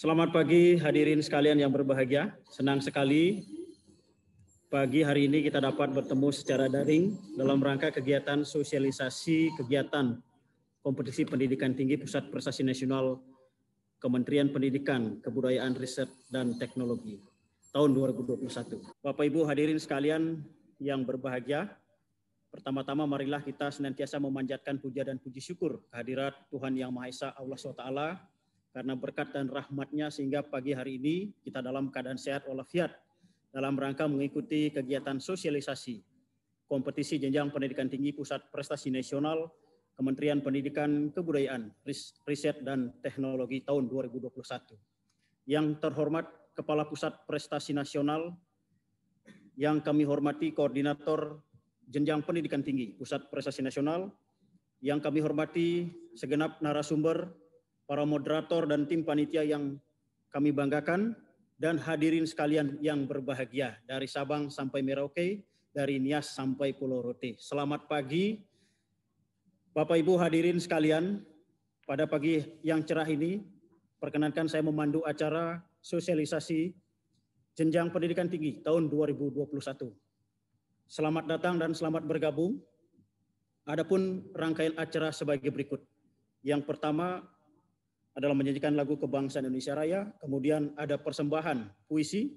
Selamat pagi hadirin sekalian yang berbahagia. Senang sekali pagi hari ini kita dapat bertemu secara daring dalam rangka kegiatan sosialisasi kegiatan kompetisi pendidikan tinggi Pusat Prestasi Nasional Kementerian Pendidikan, Kebudayaan, Riset, dan Teknologi tahun 2021. Bapak Ibu hadirin sekalian yang berbahagia, pertama-tama marilah kita senantiasa memanjatkan puja dan puji syukur kehadirat Tuhan Yang Maha Esa Allah SWT karena berkat dan rahmat-Nya sehingga pagi hari ini kita dalam keadaan sehat walafiat dalam rangka mengikuti kegiatan sosialisasi kompetisi jenjang pendidikan tinggi Pusat Prestasi Nasional Kementerian Pendidikan, Kebudayaan, Riset, dan Teknologi tahun 2021. Yang terhormat Kepala Pusat Prestasi Nasional, yang kami hormati Koordinator Jenjang Pendidikan Tinggi Pusat Prestasi Nasional, yang kami hormati segenap narasumber, para moderator dan tim panitia yang kami banggakan, dan hadirin sekalian yang berbahagia dari Sabang sampai Merauke, dari Nias sampai Pulau Rote. Selamat pagi Bapak Ibu hadirin sekalian. Pada pagi yang cerah ini, perkenankan saya memandu acara sosialisasi jenjang pendidikan tinggi tahun 2021. Selamat datang dan selamat bergabung. Adapun rangkaian acara sebagai berikut. Yang pertama adalah menyanyikan lagu kebangsaan Indonesia Raya, kemudian ada persembahan puisi,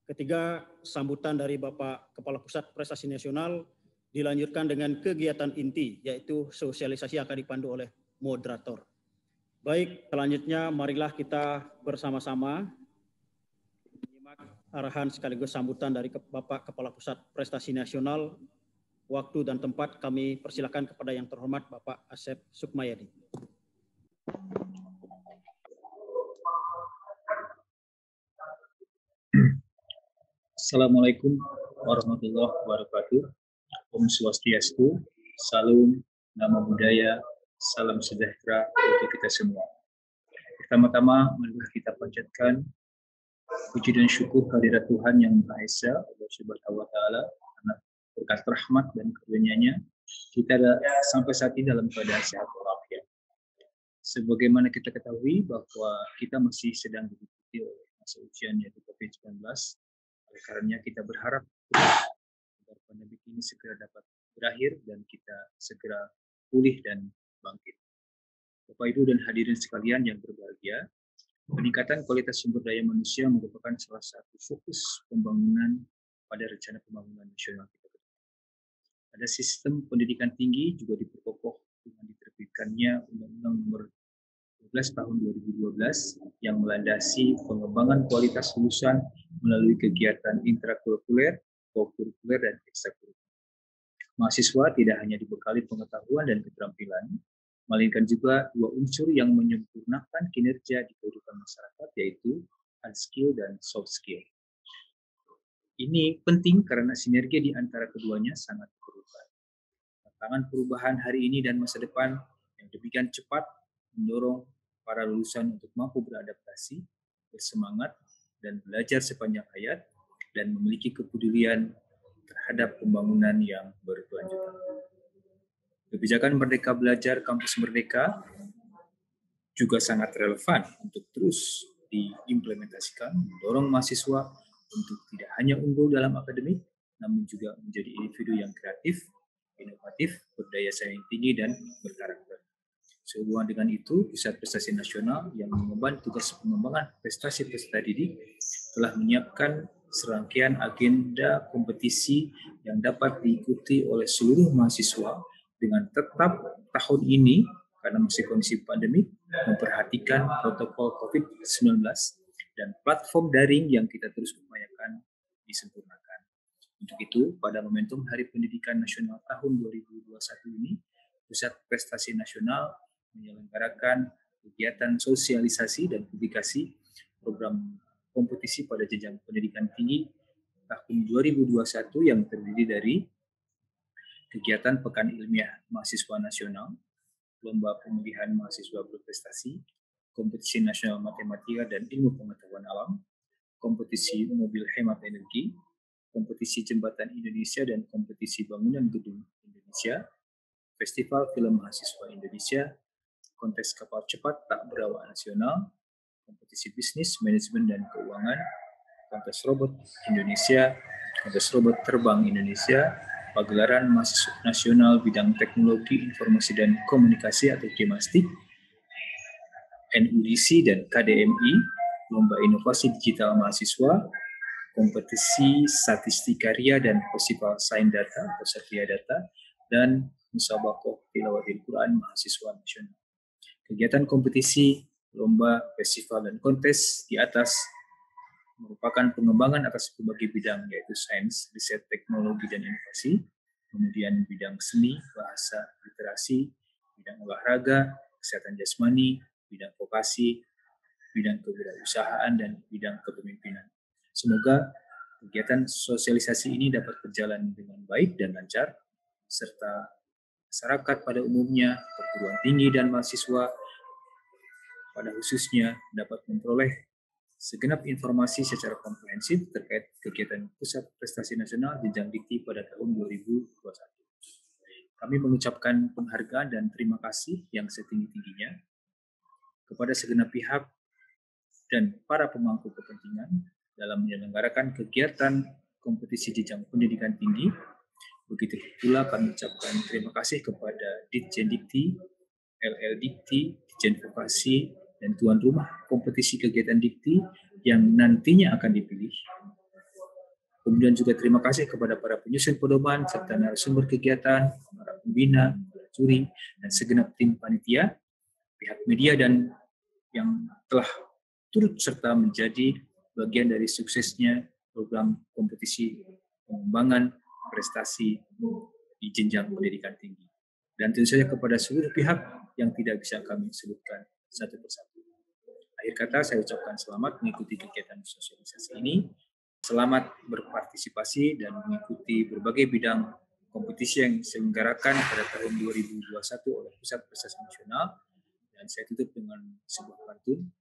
ketiga sambutan dari Bapak Kepala Pusat Prestasi Nasional, dilanjutkan dengan kegiatan inti yaitu sosialisasi yang akan dipandu oleh moderator. Baik, selanjutnya marilah kita bersama-sama menyimak arahan sekaligus sambutan dari Bapak Kepala Pusat Prestasi Nasional. Waktu dan tempat kami persilakan kepada yang terhormat Bapak Asep Sukmayadi. Assalamualaikum warahmatullahi wabarakatuh. Om Swastiastu, Salam, Namo Buddhaya, Salam sejahtera untuk kita semua. Pertama-tama, marilah kita panjatkan puji dan syukur kehadirat Tuhan Yang Maha Esa, Allah Subhanahu wa Ta'ala, karena berkat rahmat dan karunia-Nya kita sampai saat ini dalam keadaan sehat walafiat. Sebagaimana kita ketahui bahwa kita masih sedang diikuti oleh masa ujian yaitu COVID-19. Oleh karenanya kita berharap agar pandemi ini segera dapat berakhir dan kita segera pulih dan bangkit. Bapak Ibu dan hadirin sekalian yang berbahagia, peningkatan kualitas sumber daya manusia merupakan salah satu fokus pembangunan pada rencana pembangunan nasional kita. Pada sistem pendidikan tinggi juga diperkokoh dengan diterbitkannya Undang-Undang Nomor 12 tahun 2012 yang melandasi pengembangan kualitas lulusan melalui kegiatan intrakurikuler, kokurikuler, dan ekstrakurikuler. Mahasiswa tidak hanya dibekali pengetahuan dan keterampilan, melainkan juga dua unsur yang menyempurnakan kinerja di kehidupan masyarakat, yaitu hard skill dan soft skill. Ini penting karena sinergi di antara keduanya sangat diperlukan. Tantangan perubahan hari ini dan masa depan yang demikian cepat mendorong para lulusan untuk mampu beradaptasi, bersemangat, dan belajar sepanjang hayat, dan memiliki kepedulian terhadap pembangunan yang berkelanjutan. Kebijakan Merdeka Belajar Kampus Merdeka juga sangat relevan untuk terus diimplementasikan, mendorong mahasiswa untuk tidak hanya unggul dalam akademik, namun juga menjadi individu yang kreatif, inovatif, berdaya saing tinggi, dan berkarakter. Sehubungan dengan itu, Pusat Prestasi Nasional yang mengemban tugas pengembangan prestasi peserta didik telah menyiapkan serangkaian agenda kompetisi yang dapat diikuti oleh seluruh mahasiswa dengan tetap tahun ini, karena masih kondisi pandemi, memperhatikan protokol COVID-19 dan platform daring yang kita terus upayakan disempurnakan. Untuk itu, pada momentum Hari Pendidikan Nasional tahun 2021 ini, Pusat Prestasi Nasional menyelenggarakan kegiatan sosialisasi dan publikasi program kompetisi pada jenjang pendidikan tinggi tahun 2021 yang terdiri dari kegiatan Pekan Ilmiah Mahasiswa Nasional, Lomba Pemilihan Mahasiswa Berprestasi, Kompetisi Nasional Matematika dan Ilmu Pengetahuan Alam, Kompetisi Mobil Hemat Energi, Kompetisi Jembatan Indonesia dan Kompetisi Bangunan Gedung Indonesia, Festival Film Mahasiswa Indonesia, Kontes Kapal Cepat Tak Berawak Nasional, kompetisi bisnis, manajemen, dan keuangan, kontes robot Indonesia, kontes robot terbang Indonesia, pagelaran mahasiswa nasional bidang teknologi informasi dan komunikasi atau KIMASTIK, NUDC dan KDMI, lomba inovasi digital mahasiswa, kompetisi statistik karya dan festival sains data atau Satria Data, dan musabaqah tilawatil Quran mahasiswa nasional. Kegiatan kompetisi, lomba, festival, dan kontes di atas merupakan pengembangan atas berbagai bidang, yaitu sains, riset, teknologi, dan inovasi, kemudian bidang seni, bahasa, literasi, bidang olahraga, kesehatan jasmani, bidang vokasi, bidang kewirausahaan, dan bidang kepemimpinan. Semoga kegiatan sosialisasi ini dapat berjalan dengan baik dan lancar, serta masyarakat pada umumnya, perguruan tinggi dan mahasiswa pada khususnya dapat memperoleh segenap informasi secara komprehensif terkait kegiatan Pusat Prestasi Nasional Jenjang Dikti pada tahun 2021. Kami mengucapkan penghargaan dan terima kasih yang setinggi-tingginya kepada segenap pihak dan para pemangku kepentingan dalam menyelenggarakan kegiatan kompetisi jenjang pendidikan tinggi. Begitu pula kami ucapkan terima kasih kepada Ditjen Dikti, LL Dikti, Ditjen Vokasi, dan tuan rumah kompetisi kegiatan Dikti yang nantinya akan dipilih. Kemudian juga terima kasih kepada para penyusun pedoman serta narasumber kegiatan, para pembina, para juri, dan segenap tim panitia, pihak media, dan yang telah turut serta menjadi bagian dari suksesnya program kompetisi pengembangan prestasi di jenjang pendidikan tinggi. Dan tentu saja kepada seluruh pihak yang tidak bisa kami sebutkan satu persatu. Akhir kata saya ucapkan selamat mengikuti kegiatan sosialisasi ini. Selamat berpartisipasi dan mengikuti berbagai bidang kompetisi yang diselenggarakan pada tahun 2021 oleh Pusat Prestasi Nasional. Dan saya tutup dengan sebuah pantun,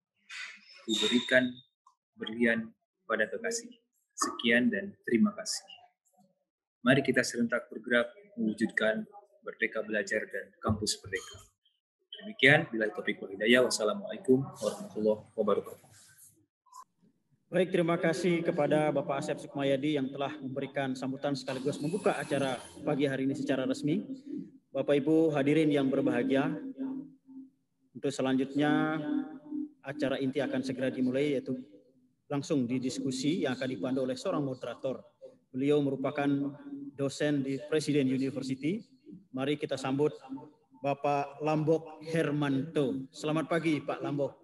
ku berikan berlian pada kekasih. Sekian dan terima kasih. Mari kita serentak bergerak mewujudkan Merdeka Belajar dan Kampus Merdeka. Demikian, bila taufiq wal hidayah. Wassalamualaikum warahmatullahi wabarakatuh. Baik, terima kasih kepada Bapak Asep Sukmayadi yang telah memberikan sambutan sekaligus membuka acara pagi hari ini secara resmi. Bapak Ibu hadirin yang berbahagia, untuk selanjutnya acara inti akan segera dimulai, yaitu langsung didiskusi yang akan dipandu oleh seorang moderator. Beliau merupakan dosen di Presiden University. Mari kita sambut Bapak Lambok Hermanto. Selamat pagi Pak Lambok.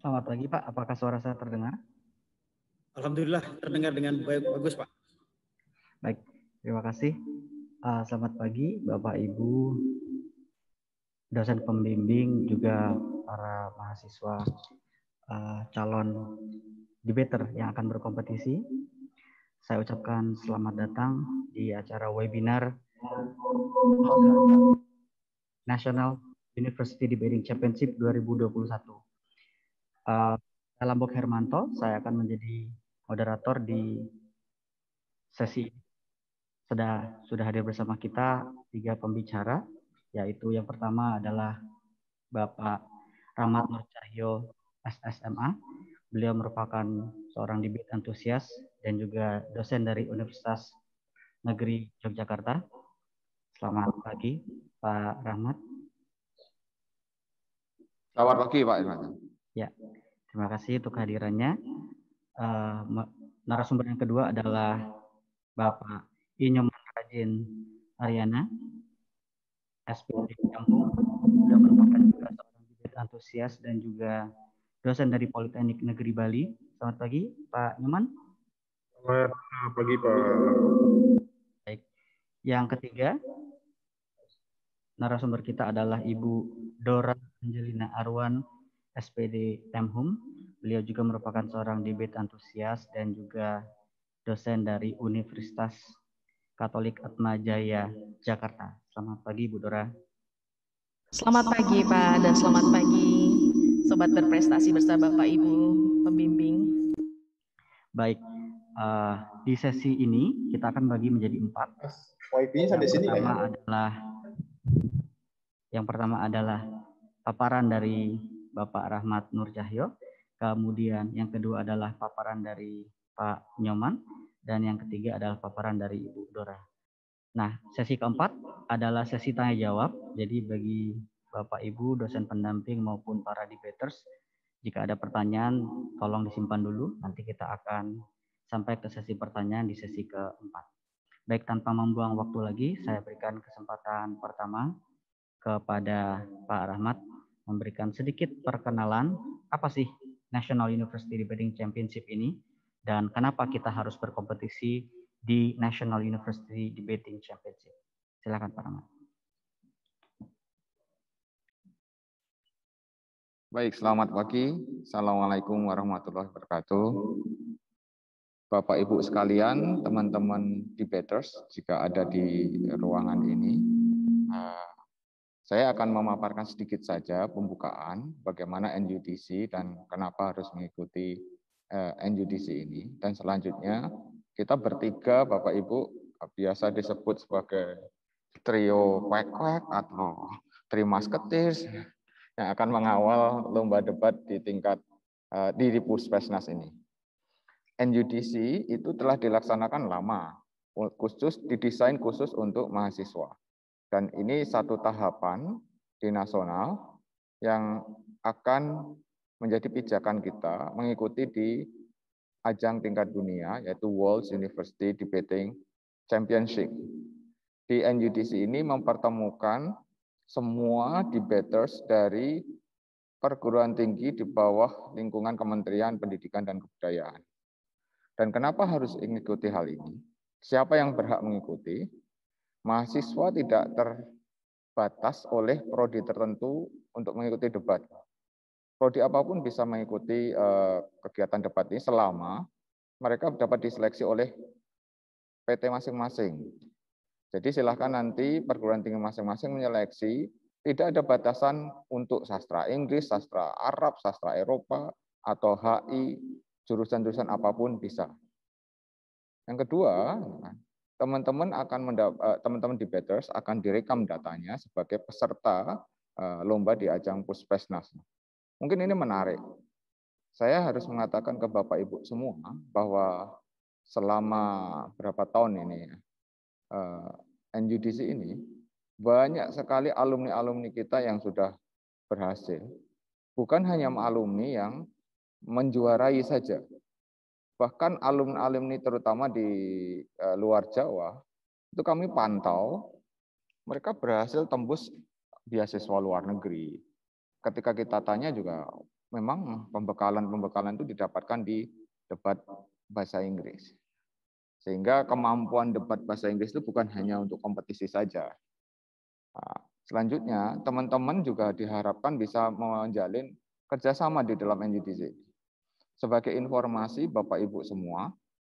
Selamat pagi Pak, apakah suara saya terdengar? Alhamdulillah terdengar dengan bagus Pak. Baik, terima kasih. Selamat pagi Bapak Ibu, dosen pembimbing, juga para mahasiswa calon debater yang akan berkompetisi. Saya ucapkan selamat datang di acara webinar National University Debating Championship 2021. Lambok Hermanto, saya akan menjadi moderator di sesi ini. Sudah hadir bersama kita 3 pembicara, yaitu yang pertama adalah Bapak Rahmat Nur Cahyo, SSMA. Beliau merupakan seorang debate antusias dan juga dosen dari Universitas Negeri Yogyakarta. Selamat pagi, Pak Rahmat. Selamat pagi, Pak Irwan. Ya, terima kasih untuk kehadirannya. Narasumber yang kedua adalah Bapak Inyoman Rajin Aryana, SPD Kampung. Beliau merupakan juga seorang debate antusias dan juga dosen dari Politeknik Negeri Bali. Selamat pagi, Pak Nyoman. Selamat pagi, Pak. Baik. Yang ketiga, narasumber kita adalah Ibu Dora Angelina Arwan, SPD Temhum. Beliau juga merupakan seorang debate antusias dan juga dosen dari Universitas Katolik Atmajaya Jakarta. Selamat pagi, Bu Dora. Selamat pagi, Pak, dan selamat pagi Sobat Berprestasi bersama Bapak Ibu pembimbing. Baik, Di sesi ini kita akan bagi menjadi 4. Yang pertama adalah paparan dari Bapak Rahmat Nur Cahyo, kemudian yang kedua adalah paparan dari Pak Nyoman, dan yang ketiga adalah paparan dari Ibu Dora. Nah, sesi keempat adalah sesi tanya jawab. Jadi bagi Bapak Ibu dosen pendamping maupun para debaters, jika ada pertanyaan tolong disimpan dulu, nanti kita akan sampai ke sesi pertanyaan di sesi keempat. Baik, tanpa membuang waktu lagi, saya berikan kesempatan pertama kepada Pak Rahmat memberikan sedikit perkenalan apa sih National University Debating Championship ini dan kenapa kita harus berkompetisi di National University Debating Championship. Silakan Pak Rahmat. Baik, selamat pagi. Assalamualaikum warahmatullahi wabarakatuh. Bapak Ibu sekalian, teman-teman debaters, jika ada di ruangan ini, saya akan memaparkan sedikit saja pembukaan bagaimana NUDC dan kenapa harus mengikuti NUDC ini. Dan selanjutnya kita bertiga, Bapak Ibu, biasa disebut sebagai trio kwek-kwek atau trio musketeers yang akan mengawal lomba debat di tingkat di Puspesnas ini. NUDC itu telah dilaksanakan lama, didesain khusus untuk mahasiswa. Dan ini satu tahapan di nasional yang akan menjadi pijakan kita mengikuti di ajang tingkat dunia, yaitu World University Debating Championship. Di NUDC ini mempertemukan semua debaters dari perguruan tinggi di bawah lingkungan Kementerian Pendidikan dan Kebudayaan. Dan kenapa harus mengikuti hal ini? Siapa yang berhak mengikuti? Mahasiswa tidak terbatas oleh prodi tertentu untuk mengikuti debat. Prodi apapun bisa mengikuti kegiatan debat ini selama mereka dapat diseleksi oleh PT masing-masing. Jadi silahkan nanti perguruan tinggi masing-masing menyeleksi, tidak ada batasan untuk sastra Inggris, sastra Arab, sastra Eropa, atau HI, jurusan-jurusan apapun bisa. Yang kedua, teman-teman debaters akan direkam datanya sebagai peserta lomba di ajang Puspesnas. Mungkin ini menarik. Saya harus mengatakan ke Bapak Ibu semua bahwa selama berapa tahun ini NUDC ini banyak sekali alumni-alumni kita yang sudah berhasil. Bukan hanya alumni yang menjuarai saja. Bahkan alumni-alumni terutama di luar Jawa, itu kami pantau, mereka berhasil tembus beasiswa luar negeri. Ketika kita tanya juga, memang pembekalan-pembekalan itu didapatkan di debat bahasa Inggris. Sehingga kemampuan debat bahasa Inggris itu bukan hanya untuk kompetisi saja. Nah, selanjutnya, teman-teman juga diharapkan bisa menjalin kerjasama di dalam NUDC. Sebagai informasi Bapak Ibu semua,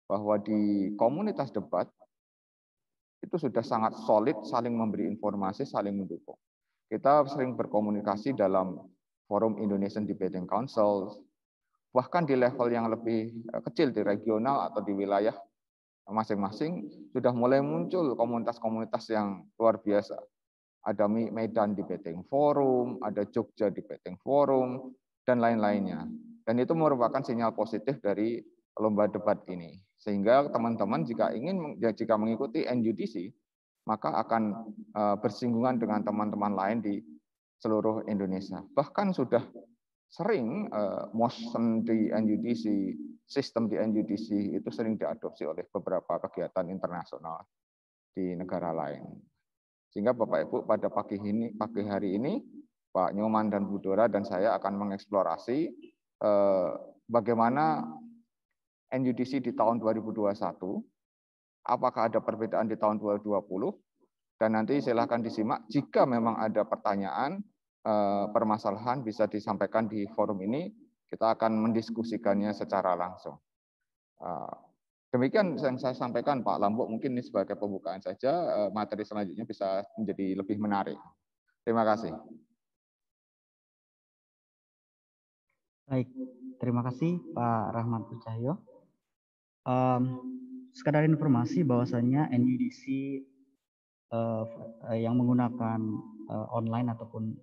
bahwa di komunitas debat itu sudah sangat solid saling memberi informasi, saling mendukung. Kita sering berkomunikasi dalam forum Indonesian Debating Council, bahkan di level yang lebih kecil di regional atau di wilayah masing-masing sudah mulai muncul komunitas-komunitas yang luar biasa. Ada Medan Debating Forum, ada Jogja Debating Forum, dan lain-lainnya. Dan itu merupakan sinyal positif dari lomba debat ini. Sehingga teman-teman jika mengikuti NUDC, maka akan bersinggungan dengan teman-teman lain di seluruh Indonesia. Bahkan sudah sering motion di NUDC, sistem di NUDC itu sering diadopsi oleh beberapa kegiatan internasional di negara lain. Sehingga Bapak Ibu pada pagi hari ini, Pak Nyoman dan Bu Dora dan saya akan mengeksplorasi bagaimana NUDC di tahun 2021, apakah ada perbedaan di tahun 2020, dan nanti silakan disimak. Jika memang ada pertanyaan, permasalahan bisa disampaikan di forum ini, kita akan mendiskusikannya secara langsung. Demikian yang saya sampaikan Pak Lambok, mungkin ini sebagai pembukaan saja, materi selanjutnya bisa menjadi lebih menarik. Terima kasih. Baik, terima kasih Pak Rahmat Cahyo. Sekadar informasi bahwasanya NUDC yang menggunakan online ataupun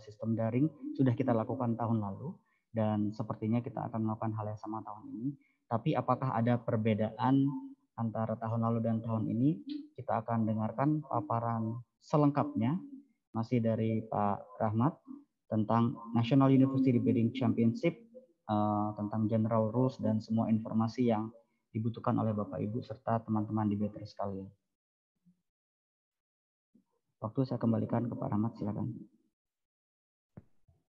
sistem daring sudah kita lakukan tahun lalu, dan sepertinya kita akan melakukan hal yang sama tahun ini. Tapi apakah ada perbedaan antara tahun lalu dan tahun ini? Kita akan dengarkan paparan selengkapnya masih dari Pak Rahmat tentang National University Debating Championship, tentang general rules dan semua informasi yang dibutuhkan oleh Bapak Ibu serta teman-teman debater sekalian. Waktu saya kembalikan ke Pak Rahmat, silakan.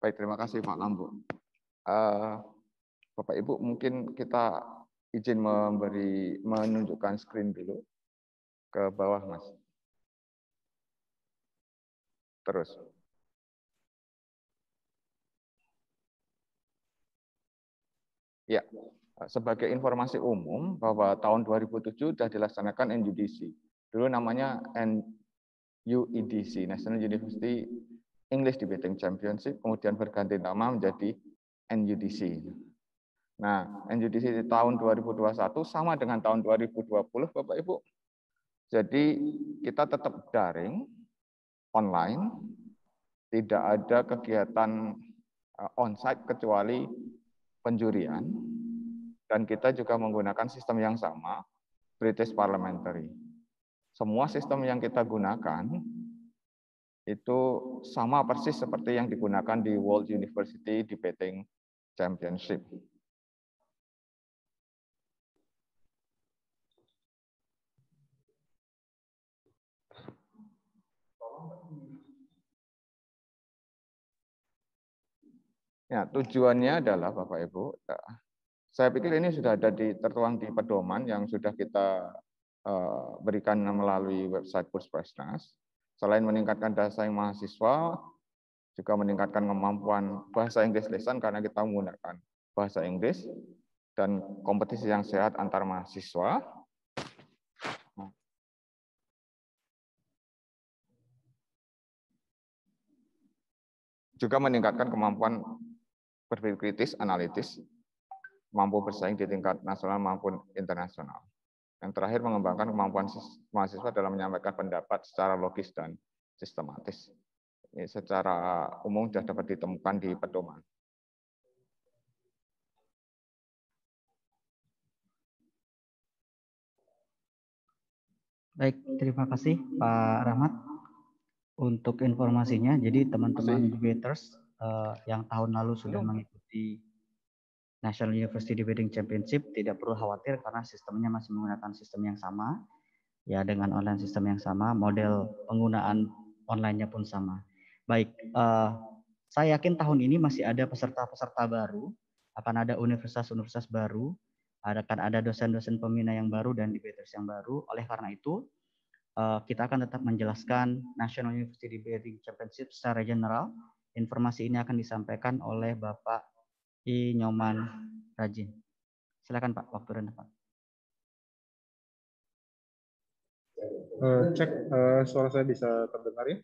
Baik, terima kasih Pak Lambu. Bapak Ibu, mungkin kita izin menunjukkan screen dulu ke bawah, Mas. Terus. Ya, sebagai informasi umum bahwa tahun 2007 sudah dilaksanakan NUDC. Dulu namanya UEDC, National University English Debating Championship, kemudian berganti nama menjadi NUDC. Nah, NUDC di tahun 2021 sama dengan tahun 2020, Bapak Ibu. Jadi kita tetap daring, online, tidak ada kegiatan on-site kecuali penjurian, dan kita juga menggunakan sistem yang sama, British Parliamentary. Semua sistem yang kita gunakan itu sama persis seperti yang digunakan di World University Debating Championship. Ya, tujuannya adalah Bapak Ibu, saya pikir ini sudah ada tertuang di pedoman yang sudah kita berikan melalui website Puspresnas. Selain meningkatkan daya saing mahasiswa, juga meningkatkan kemampuan bahasa Inggris lisan karena kita menggunakan bahasa Inggris, dan kompetisi yang sehat antar mahasiswa. Juga meningkatkan kemampuan berpikir kritis, analitis, mampu bersaing di tingkat nasional maupun internasional. Yang terakhir, mengembangkan kemampuan mahasiswa dalam menyampaikan pendapat secara logis dan sistematis. Ini secara umum sudah dapat ditemukan di pedoman. Baik, terima kasih Pak Rahmat untuk informasinya. Jadi teman-teman debaters yang tahun lalu sudah mengikuti National University Debating Championship tidak perlu khawatir karena sistemnya masih menggunakan sistem yang sama, ya, dengan online sistem yang sama, model penggunaan online-nya pun sama. Baik, saya yakin tahun ini masih ada peserta-peserta baru, akan ada universitas-universitas baru, akan ada dosen-dosen pembina yang baru dan debaters yang baru. Oleh karena itu, kita akan tetap menjelaskan National University Debating Championship secara general. Informasi ini akan disampaikan oleh Bapak I. Nyoman Rajin. Silakan Pak, waktu Anda Pak. Cek suara saya bisa terdengar ya?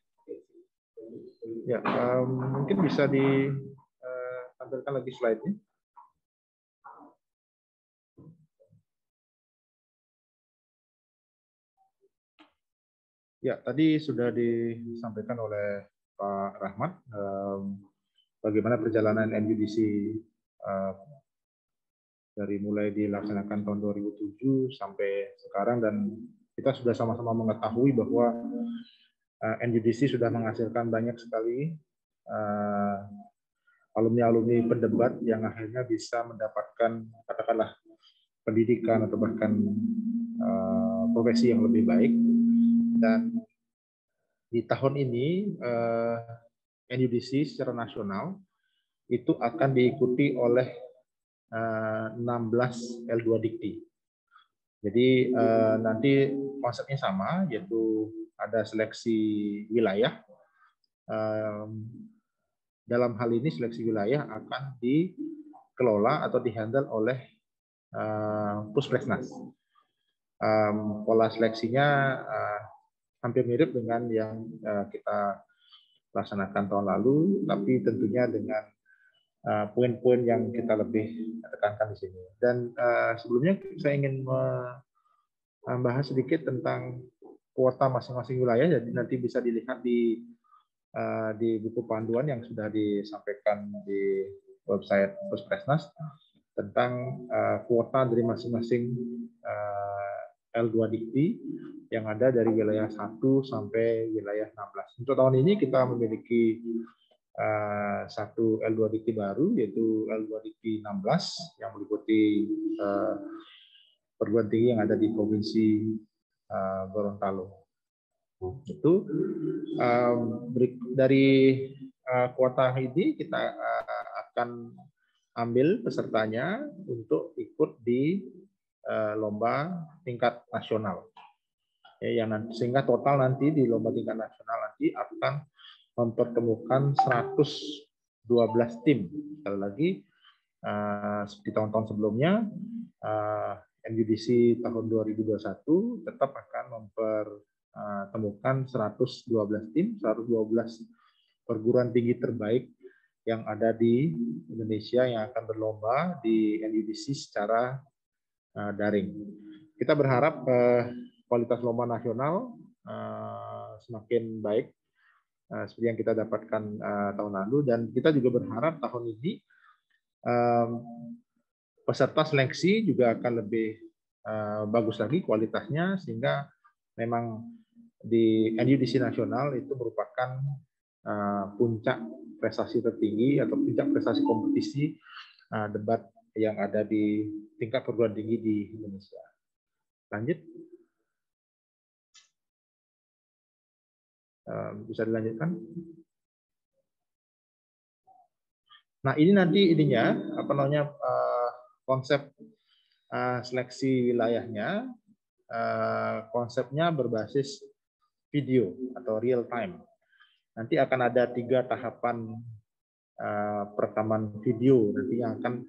Ya, mungkin bisa ditampilkan lagi slide-nya. Ya, tadi sudah disampaikan oleh Pak Rahmat bagaimana perjalanan NUDC dari mulai dilaksanakan tahun 2007 sampai sekarang, dan kita sudah sama-sama mengetahui bahwa NUDC sudah menghasilkan banyak sekali alumni-alumni pendebat yang akhirnya bisa mendapatkan katakanlah pendidikan atau bahkan profesi yang lebih baik. Dan di tahun ini NUDC secara nasional itu akan diikuti oleh 16 L2 Dikti. Jadi nanti konsepnya sama, yaitu ada seleksi wilayah. Dalam hal ini seleksi wilayah akan dikelola atau dihandle oleh Puspresnas. Pola seleksinya hampir mirip dengan yang kita laksanakan tahun lalu, tapi tentunya dengan poin-poin yang kita lebih tekankan di sini. Dan sebelumnya saya ingin membahas sedikit tentang kuota masing-masing wilayah. Jadi nanti bisa dilihat di buku panduan yang sudah disampaikan di website Puspesnas tentang kuota dari masing-masing L2 Dikti yang ada dari wilayah 1 sampai wilayah 16. Untuk tahun ini kita memiliki satu L2 Dikti baru, yaitu L2 Dikti 16 yang meliputi perguruan tinggi yang ada di Provinsi Gorontalo. Itu dari kuota ini kita akan ambil pesertanya untuk ikut di lomba tingkat nasional. Sehingga total nanti di lomba tingkat nasional nanti akan mempertemukan 112 tim. Sekali lagi, seperti tahun-tahun sebelumnya, NUDC tahun 2021 tetap akan mempertemukan 112 tim, 112 perguruan tinggi terbaik yang ada di Indonesia yang akan berlomba di NUDC secara daring. Kita berharap kualitas lomba nasional semakin baik seperti yang kita dapatkan tahun lalu, dan kita juga berharap tahun ini peserta seleksi juga akan lebih bagus lagi kualitasnya, sehingga memang di NUDC nasional itu merupakan puncak prestasi tertinggi atau puncak prestasi kompetisi debat yang ada di tingkat perguruan tinggi di Indonesia. Lanjut. Bisa dilanjutkan. Nah, ini nanti konsep seleksi wilayahnya, konsepnya berbasis video atau real time. Nanti akan ada 3 tahapan perekaman video nanti yang akan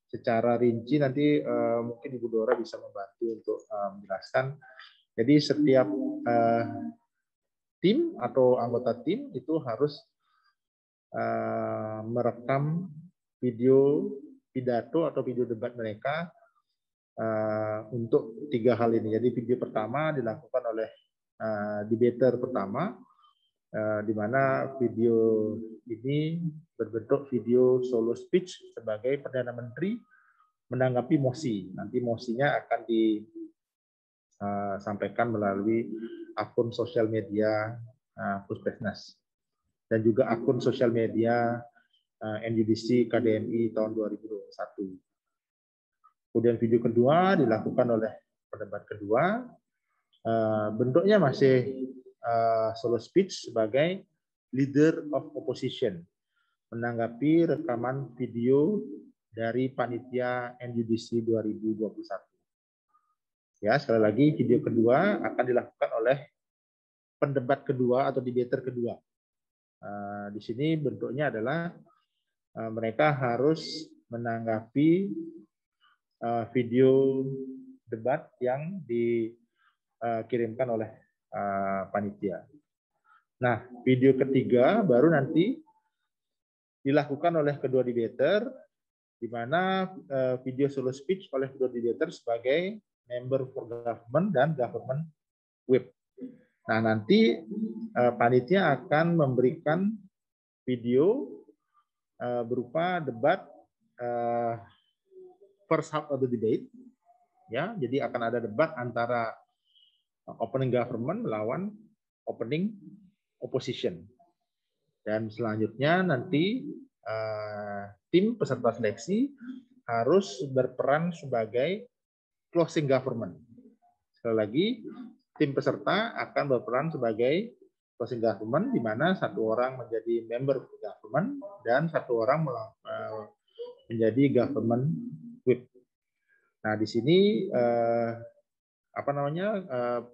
secara rinci nanti mungkin Ibu Dora bisa membantu untuk menjelaskan. Jadi setiap tim atau anggota tim itu harus merekam video pidato atau video debat mereka untuk 3 hal ini. Jadi video pertama dilakukan oleh debater pertama, di mana video ini berbentuk video solo speech sebagai Perdana Menteri menanggapi mosi. Nanti mosinya akan disampaikan melalui akun sosial media Puspesnas dan juga akun sosial media NUDC KDMI tahun 2021. Kemudian video kedua dilakukan oleh pendebat kedua, bentuknya masih solo speech sebagai leader of opposition menanggapi rekaman video dari panitia NUDC 2021. Ya, sekali lagi video kedua akan dilakukan oleh pendebat kedua atau debater kedua. Di sini bentuknya adalah mereka harus menanggapi video debat yang dikirimkan oleh panitia. Nah, video ketiga baru nanti dilakukan oleh kedua debater, di mana video solo speech oleh kedua debater sebagai member for government dan government whip. Nah, nanti panitia akan memberikan video berupa debat first half of the debate, ya. Jadi akan ada debat antara opening government melawan opening opposition. Dan selanjutnya nanti tim peserta seleksi harus berperan sebagai closing government. Sekali lagi, tim peserta akan berperan sebagai closing government, di mana 1 orang menjadi member government dan 1 orang menjadi government whip. Nah, di sini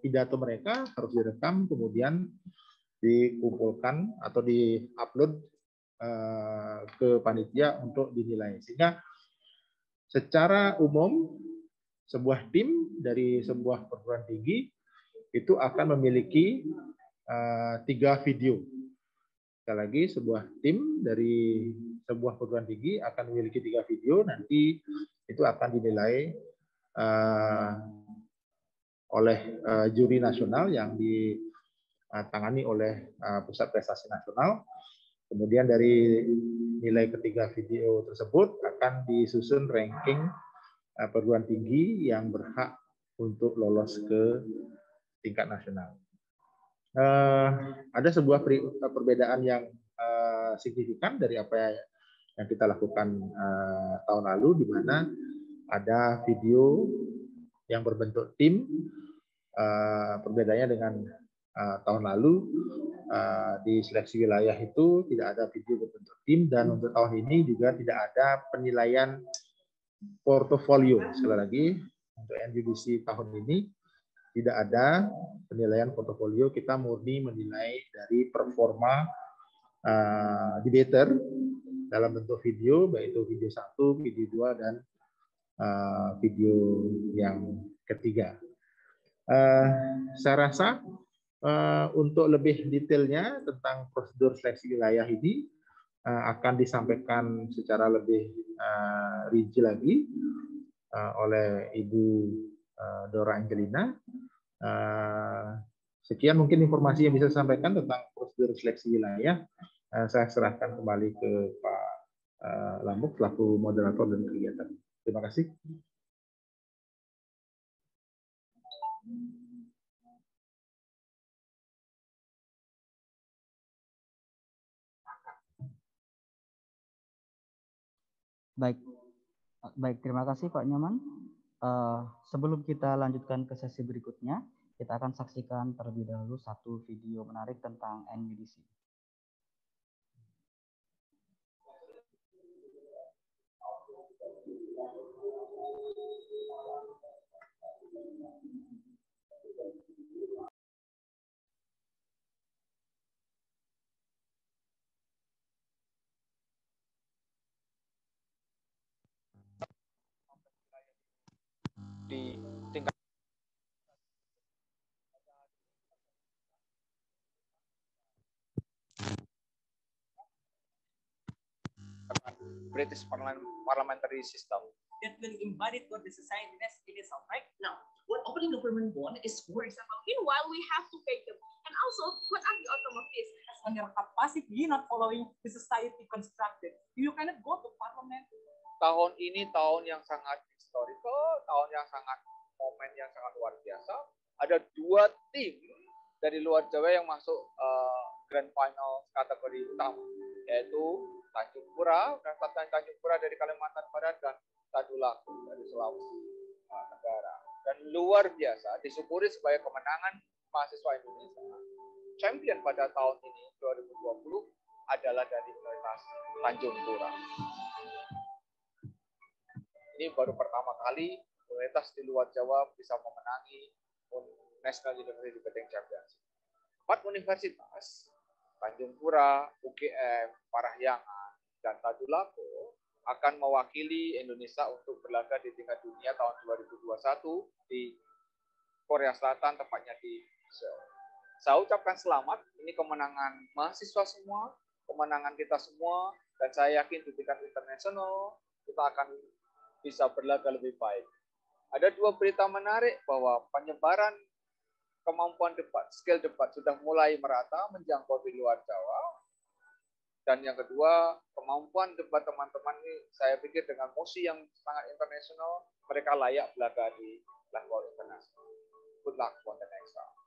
pidato mereka harus direkam, kemudian dikumpulkan atau di-upload ke panitia untuk dinilai. Sehingga secara umum sebuah tim dari sebuah perguruan tinggi itu akan memiliki 3 video. Sekali lagi, sebuah tim dari sebuah perguruan tinggi akan memiliki 3 video, nanti itu akan dinilai oleh juri nasional yang ditangani oleh Pusat Prestasi Nasional. Kemudian dari nilai ketiga video tersebut akan disusun ranking perguruan tinggi yang berhak untuk lolos ke tingkat nasional. Ada sebuah perbedaan yang signifikan dari apa yang kita lakukan tahun lalu, di mana ada video yang berbentuk tim. Perbedaannya dengan tahun lalu, di seleksi wilayah itu tidak ada video berbentuk tim, dan untuk tahun ini juga tidak ada penilaian portofolio. Sekali lagi, untuk NGDC tahun ini tidak ada penilaian portofolio, kita murni menilai dari performa debater dalam bentuk video, baik itu video 1, video 2, dan video yang ketiga. Saya rasa untuk lebih detailnya tentang prosedur seleksi wilayah ini akan disampaikan secara lebih rinci lagi oleh Ibu Dora Angelina. Sekian mungkin informasi yang bisa saya sampaikan tentang prosedur seleksi wilayah. Saya serahkan kembali ke Pak Lambuk selaku moderator dan kegiatan. Terima kasih. Baik, terima kasih Pak Nyoman. Sebelum kita lanjutkan ke sesi berikutnya, kita akan saksikan terlebih dahulu satu video menarik tentang NGDC. Di tingkat British parliamentary system that will embody it for the society in itself, right? Now, what opening government bond is, for example, meanwhile, we have to pay them. And also, what are the outcome of this? As on your capacity, you're not following the society constructed. You cannot go to parliament. Tahun ini tahun yang sangat historical, tahun yang sangat momen yang sangat luar biasa. Ada 2 tim dari luar Jawa yang masuk grand final kategori utama, yaitu Tanjung Pura, dan Tanjung Pura dari Kalimantan Barat, dan Tadulako dari Sulawesi Tenggara. Dan luar biasa, disyukuri sebagai kemenangan mahasiswa Indonesia. Champion pada tahun ini 2020 adalah dari Universitas Tanjung Pura. Ini baru pertama kali universitas di luar Jawa bisa memenangi National University Debating Championship. 4 universitas, Tanjung Pura, UGM, Parahyangan, dan Tadulako, akan mewakili Indonesia untuk berlaga di tingkat dunia tahun 2021 di Korea Selatan, tepatnya di Seoul. Saya ucapkan selamat, ini kemenangan mahasiswa semua, kemenangan kita semua, dan saya yakin di tingkat internasional kita akan bisa berlaga lebih baik. Ada 2 berita menarik bahwa penyebaran kemampuan debat, skill debat sudah mulai merata menjangkau di luar Jawa. Dan yang kedua, kemampuan debat teman-teman ini saya pikir dengan musi yang sangat internasional, mereka layak berlaga di level internasional. Good luck for the next round.